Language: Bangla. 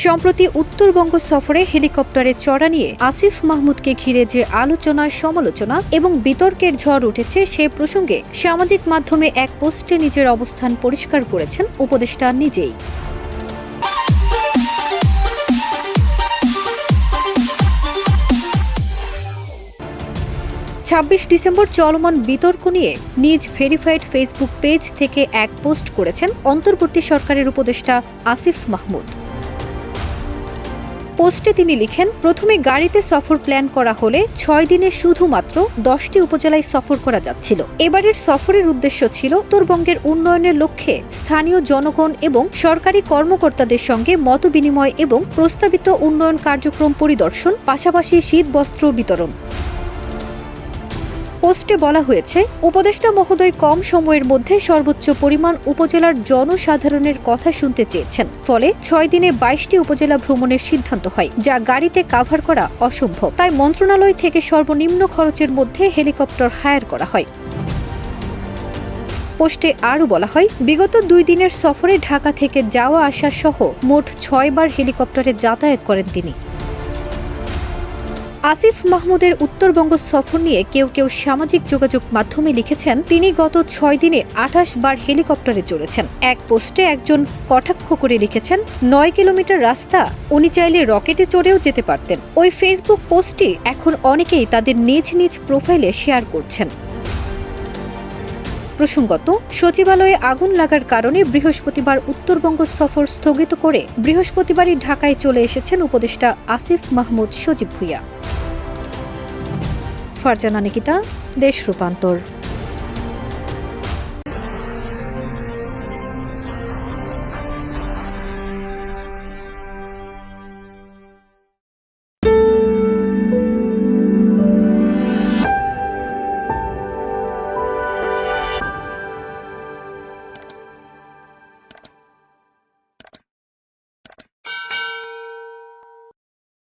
সম্প্রতি উত্তরবঙ্গ সফরে হেলিকপ্টারে চড়া নিয়ে আসিফ মাহমুদকে ঘিরে যে আলোচনা, সমালোচনা এবং বিতর্কের ঝড় উঠেছে সে প্রসঙ্গে সামাজিক মাধ্যমে এক পোস্টে নিজের অবস্থান পরিষ্কার করেছেন উপদেষ্টা নিজেই। ২৬ ডিসেম্বর চলমান বিতর্ক নিয়ে নিজ ভেরিফাইড ফেসবুক পেজ থেকে এক পোস্ট করেছেন অন্তর্বর্তী সরকারের উপদেষ্টা আসিফ মাহমুদ। পোস্টে তিনি লিখেন, প্রথমে গাড়িতে সফর প্ল্যান করা হলে ৬ দিনে শুধুমাত্র ১০টি উপজেলায় সফর করা যাচ্ছিল। এবারের সফরের উদ্দেশ্য ছিল উত্তরবঙ্গের উন্নয়নের লক্ষ্যে স্থানীয় জনগণ এবং সরকারি কর্মকর্তাদের সঙ্গে মতবিনিময় এবং প্রস্তাবিত উন্নয়ন কার্যক্রম পরিদর্শন, পাশাপাশি শীতবস্ত্র বিতরণ। পোস্টে বলা হয়েছে, উপদেষ্টা মহোদয় কম সময়ের মধ্যে সর্বোচ্চ পরিমাণ উপজেলার জনসাধারণের কথা শুনতে চেয়েছেন। ফলে ৬ দিনে ২২টি উপজেলা ভ্রমণের সিদ্ধান্ত হয়, যা গাড়িতে কাভার করা অসম্ভব। তাই মন্ত্রণালয় থেকে সর্বনিম্ন খরচের মধ্যে হেলিকপ্টার হায়ার করা হয়। পোস্টে আরও বলা হয়, বিগত ২ দিনের সফরে ঢাকা থেকে যাওয়া আসা সহ মোট ৬ বার হেলিকপ্টারে যাতায়াত করেন তিনি। আসিফ মাহমুদের উত্তরবঙ্গ সফর নিয়ে কেউ কেউ সামাজিক যোগাযোগ মাধ্যমে লিখেছেন, তিনি গত ৬ দিনে ২৮ বার হেলিকপ্টারে চড়েছেন। এক পোস্টে একজন কটাক্ষ করে লিখেছেন, ৯ কিলোমিটার রাস্তা উনি চাইলে রকেটে চড়েও যেতে পারতেন। ওই ফেসবুক পোস্টটি এখন অনেকেই তাদের নিজ নিজ প্রোফাইলে শেয়ার করছেন। প্রসঙ্গত, সচিবালয়ে আগুন লাগার কারণে বৃহস্পতিবার উত্তরবঙ্গ সফর স্থগিত করে বৃহস্পতিবারই ঢাকায় চলে এসেছেন উপদেষ্টা আসিফ মাহমুদ সজীব ভুঁইয়া। ফারজানা নিকিতা, দেশ রূপান্তর।